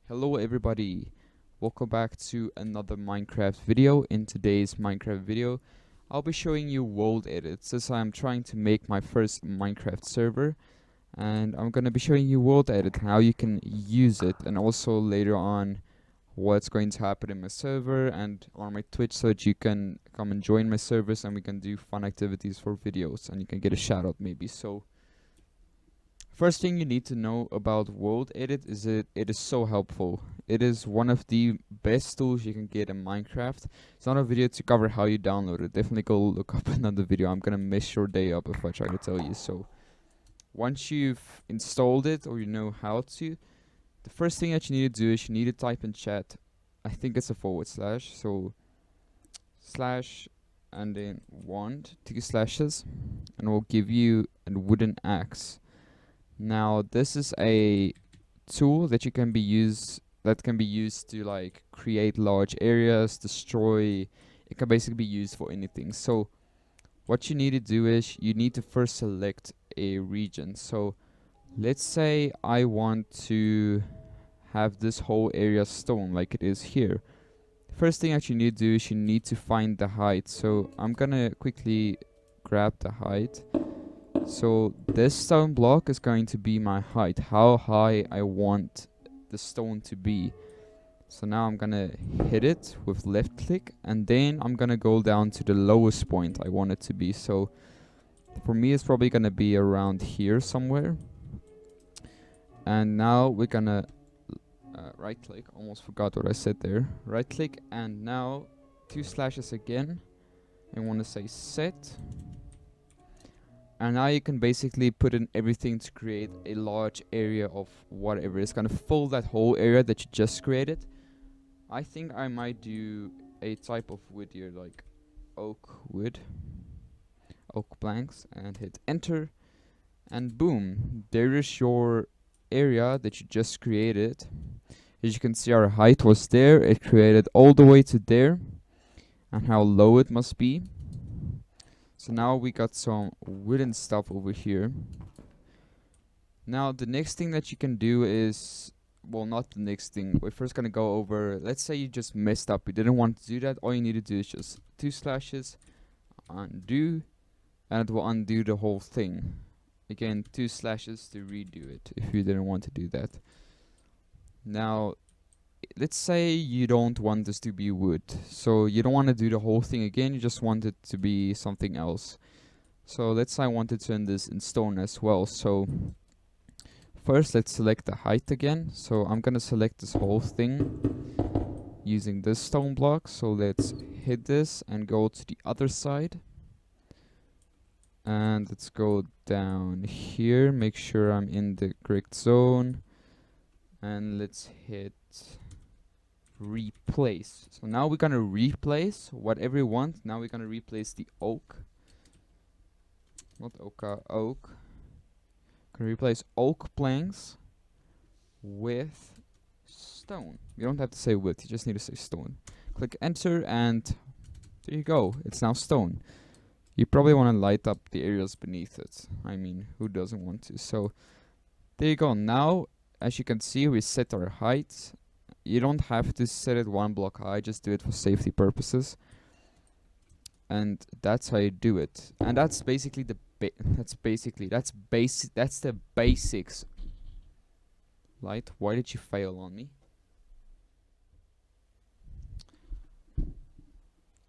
Hello everybody, welcome back to another Minecraft video. In today's Minecraft video, I'll be showing you world edits as I'm trying to make my first Minecraft server, and I'm gonna be showing you world edit, how you can use it, and also later on what's going to happen in my server and on my Twitch so that you can come and join my servers and we can do fun activities for videos and you can get a shout out maybe. So first thing you need to know about World Edit is it is so helpful. It is one of the best tools you can get in Minecraft. It's not a video to cover how you download it. Definitely go look up another video. I'm gonna mess your day up if I try to tell you. So once you've installed it or you know how to, the first thing that you need to do is you need to type in chat. I think it's a forward slash. So slash and then two slashes, and it will give you a wooden axe. Now this is a tool that can be used to like create large areas, destroy. It can basically be used for anything. So what you need to do is you need to first select a region. So let's say I want to have this whole area stone like it is here. First thing that you need to do is you need to find the height. So I'm gonna quickly grab the height. So this stone block is going to be my height, how high I want the stone to be. So now I'm gonna hit it with left click, and then I'm gonna go down to the lowest point I want it to be. So for me it's probably gonna be around here somewhere. And now we're gonna right click, almost forgot what I said there. Right click, and now two slashes again. I want to say set. And now you can basically put in everything to create a large area of whatever. It's gonna fill that whole area that you just created. I think I might do a type of wood here, like oak wood, oak planks, and hit enter. And boom, there is your area that you just created. As you can see, our height was there. It created all the way to there, and how low it must be. So now we got some wooden stuff over here. Now the next thing that you can do is, well, not the next thing. We're first gonna go over, let's say you just messed up. You didn't want to do that. All you need to do is just two slashes, undo, and it will undo the whole thing. Again, two slashes to redo it if you didn't want to do that. Now, let's say you don't want this to be wood, so you don't want to do the whole thing again, you just want it to be something else. So let's say I want to turn this in stone as well. So first let's select the height again. So I'm gonna select this whole thing using this stone block. So let's hit this and go to the other side, and let's go down here, make sure I'm in the correct zone, and let's hit replace. So now we're gonna replace whatever we want. Now we're gonna replace the oak, not oak. Gonna replace oak planks with stone. You don't have to say wood, you just need to say stone. Click enter, and there you go, it's now stone. You probably want to light up the areas beneath it. I mean, who doesn't want to? So there you go. Now as you can see, we set our height. You don't have to set it one block high, just do it for safety purposes. And that's how you do it. And that's basically the that's the basics. Light, why did you fail on me?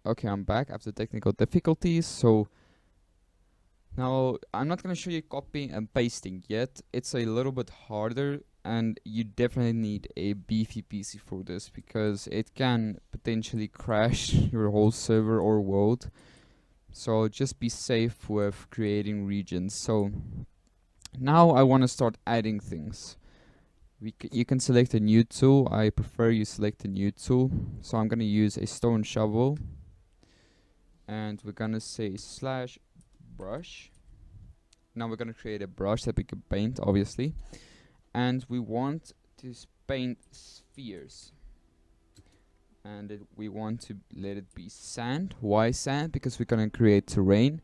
Okay, I'm back after technical difficulties. So now I'm not gonna show you copying and pasting yet. It's a little bit harder, and you definitely need a beefy PC for this because it can potentially crash your whole server or world. So just be safe with creating regions. So now I want to start adding things. You can select a new tool. I prefer you select a new tool. So I'm gonna use a stone shovel, and we're gonna say slash brush. Now we're gonna create a brush that we can paint, obviously. And we want to paint spheres, and we want to let it be sand. Why sand? Because we're gonna create terrain.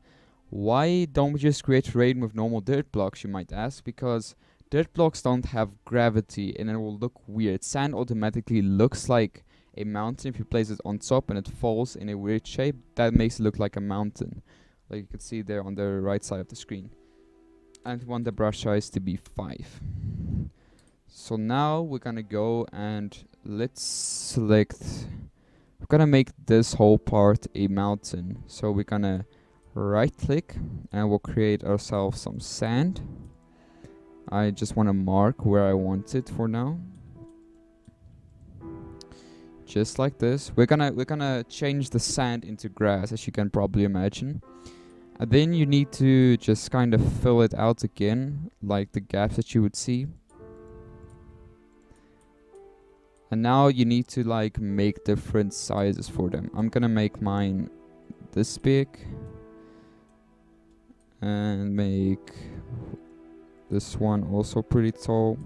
Why don't we just create terrain with normal dirt blocks, you might ask? Because dirt blocks don't have gravity and it will look weird. Sand automatically looks like a mountain if you place it on top and it falls in a weird shape. That makes it look like a mountain, like you can see there on the right side of the screen. And we want the brush size to be 5. So now we're gonna go and let's select, we're gonna make this whole part a mountain. So we're gonna right click and we'll create ourselves some sand. I just want to mark where I want it for now. Just like this. We're gonna change the sand into grass, as you can probably imagine. And then you need to just kind of fill it out again, like the gaps that you would see. And now you need to like make different sizes for them. I'm gonna make mine this big. And make this one also pretty tall.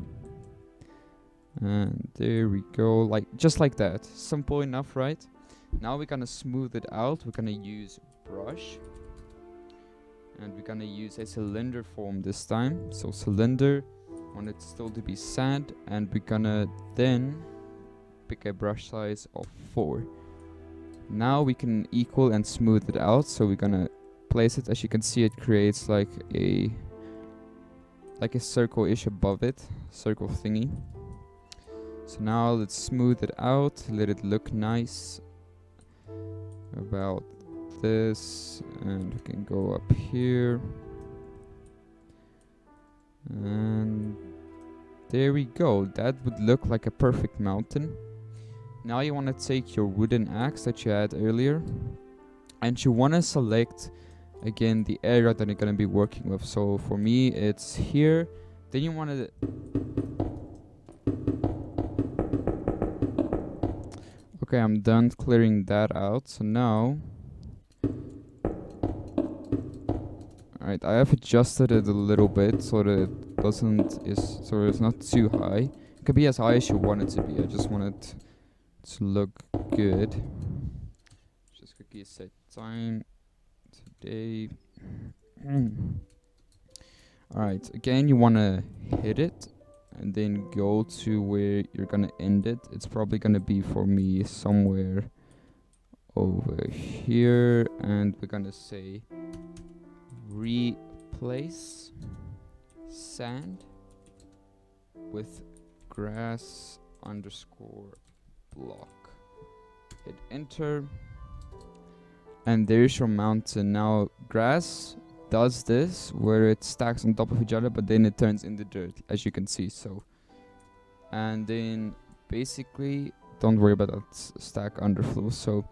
And there we go, like just like that. Simple enough, right? Now we're gonna smooth it out. We're gonna use brush. And we're gonna use a cylinder form this time. So cylinder, want it still to be sand. And we're gonna then pick a brush size of 4. Now we can equal and smooth it out. So we're gonna place it. As you can see, it creates like a circle-ish above it, circle thingy. So now let's smooth it out, let it look nice. About this, and we can go up here. And there we go. That would look like a perfect mountain. Now you want to take your wooden axe that you had earlier, and you want to select again the area that you're going to be working with. So for me it's here. Then you want to okay, I'm done clearing that out. So now alright, I have adjusted it a little bit so that it so it's not too high. It could be as high as you want it to be. I just want it to look good. Just quickly set time today. Alright, again you want to hit it and then go to where you're gonna end it. It's probably gonna be for me somewhere over here, and we're gonna say replace sand with grass underscore block. Hit enter. And there's your mountain. Now grass does this where it stacks on top of each other, but then it turns into dirt, as you can see. So, and then basically don't worry about that stack underflow. So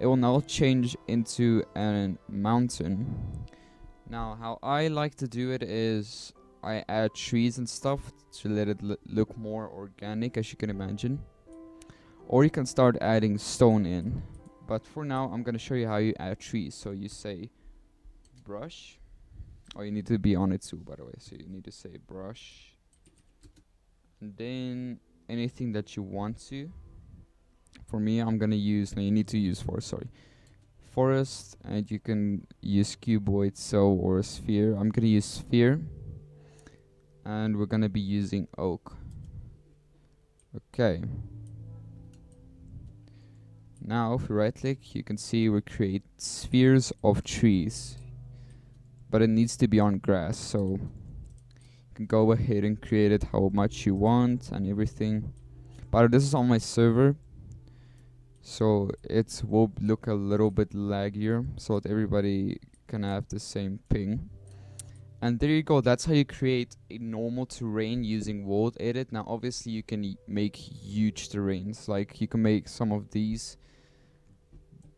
it will now change into a mountain. Now how I like to do it is I add trees and stuff to let it look more organic, as you can imagine. Or you can start adding stone in. But for now, I'm gonna show you how you add trees. So you say brush. Oh, you need to be on it too, by the way. So you need to say brush. And then anything that you want to. For me, I'm gonna use, no, you need to use forest, and you can use cuboid, so, or sphere. I'm gonna use sphere. And we're gonna be using oak. Okay. Now if you right click, you can see we create spheres of trees, but it needs to be on grass. So you can go ahead and create it how much you want and everything. But this is on my server, so it will look a little bit laggier so that everybody can have the same ping. And there you go. That's how you create a normal terrain using world edit. Now obviously you can make huge terrains, like you can make some of these,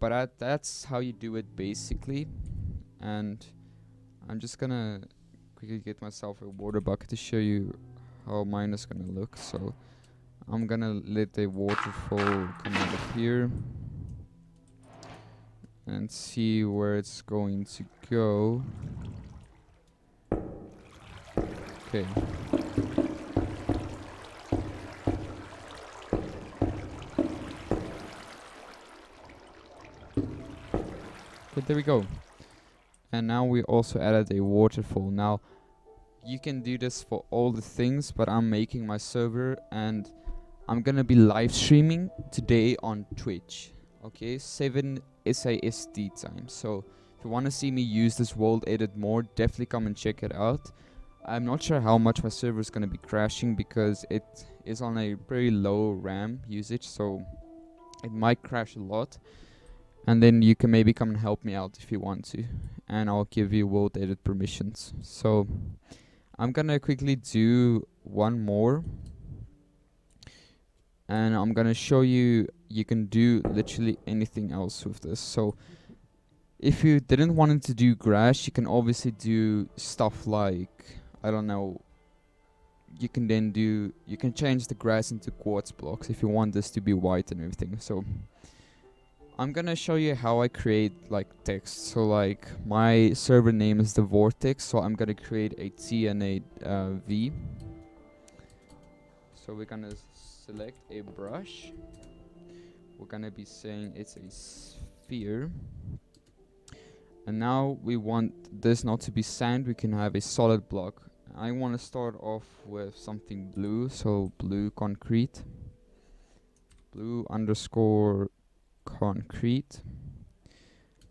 but that's how you do it basically. And I'm just gonna quickly get myself a water bucket to show you how mine is gonna look. So I'm gonna let the waterfall come out of here and see where it's going to go. Okay. Okay, there we go. And now we also added a waterfall. Now you can do this for all the things, but I'm making my server and I'm gonna be live streaming today on Twitch. Okay, 7 SAST time. So if you want to see me use this world edit more, definitely come and check it out. I'm not sure how much my server is gonna be crashing because it is on a pretty low RAM usage, so it might crash a lot. And then you can maybe come and help me out if you want to, and I'll give you world edit permissions. So I'm gonna quickly do one more, and I'm gonna show you can do literally anything else with this. So if you didn't want it to do grass, you can obviously do stuff like, I don't know, you can change the grass into quartz blocks if you want this to be white and everything. So I'm gonna show you how I create like text. So like my server name is the vortex, so I'm gonna create a T and a V. So we're gonna select a brush. We're gonna be saying it's a sphere. And now we want this not to be sand, we can have a solid block. I want to start off with something blue, so blue concrete. Blue underscore concrete.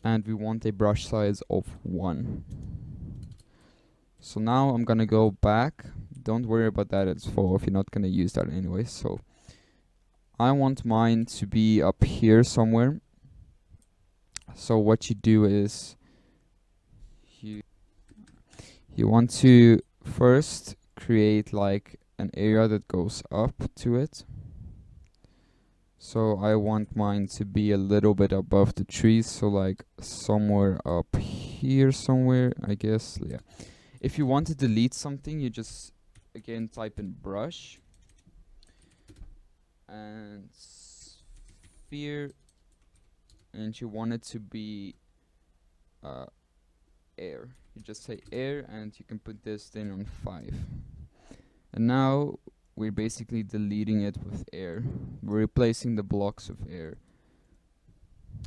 And we want a brush size of 1. So now I'm gonna go back. Don't worry about that, it's full if you're not gonna use that anyway. So I want mine to be up here somewhere. So what you do is you want to first create like an area that goes up to it. So I want mine to be a little bit above the trees, so like somewhere up here somewhere, I guess. Yeah. If you want to delete something, you just again type in brush and sphere, and you want it to be air. You just say air, and you can put this then on 5. And now we're basically deleting it with air. We're replacing the blocks with air.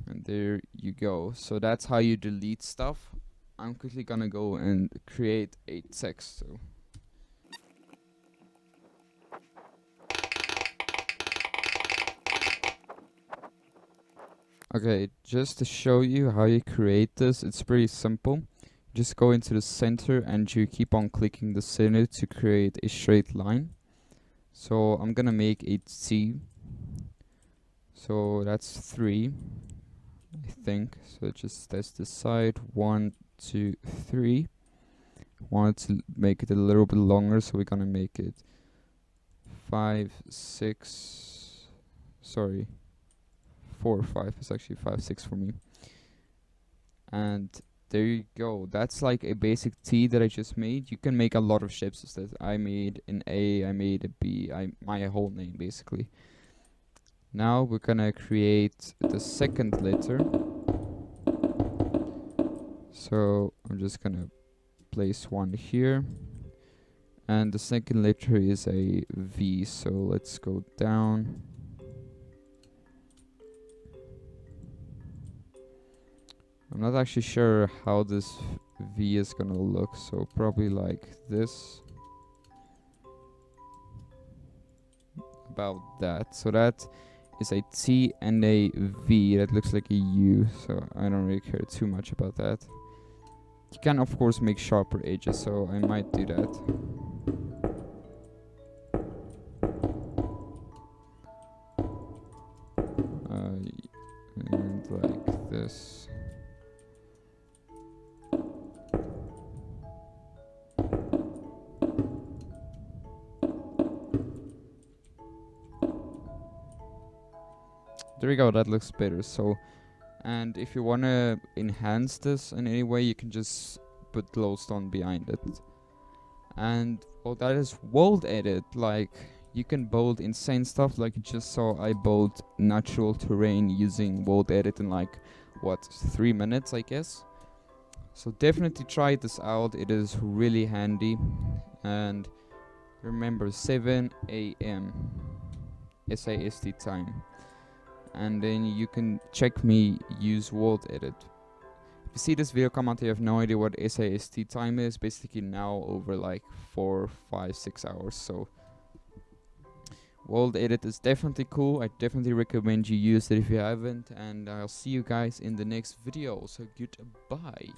And there you go. So that's how you delete stuff. I'm quickly gonna go and create a text. So okay, just to show you how you create this, it's pretty simple. Just go into the center and you keep on clicking the center to create a straight line. So I'm gonna make a T. So that's 3, I think. So just test this side. 1, 2, 3. Wanted to make it a little bit longer, so we're gonna make it 5, 6. Sorry, 4, 5. It's actually 5, 6 for me. And there you go. That's like a basic T that I just made. You can make a lot of shapes that I made an A, I made a B, my whole name basically. Now we're gonna create the second letter. So I'm just gonna place one here. And the second letter is a V, so let's go down. I'm not actually sure how this V is gonna look, so probably like this. About that. So that is a T and a V. That looks like a U, so I don't really care too much about that. You can of course make sharper edges, so I might do that. And like this. There we go, that looks better. So, and if you want to enhance this in any way, you can just put glowstone behind it. And well, that is world edit. Like, you can build insane stuff. Like you just saw, I built natural terrain using world edit in like, what, 3 minutes, I guess. So definitely try this out. It is really handy. And remember, 7 a.m. SAST time. And then you can check me use world edit. If you see this video come out, you have no idea what SAST time is. Basically now over like 4, 5, 6 hours. So World Edit is definitely cool. I definitely recommend you use it if you haven't. And I'll see you guys in the next video. So goodbye.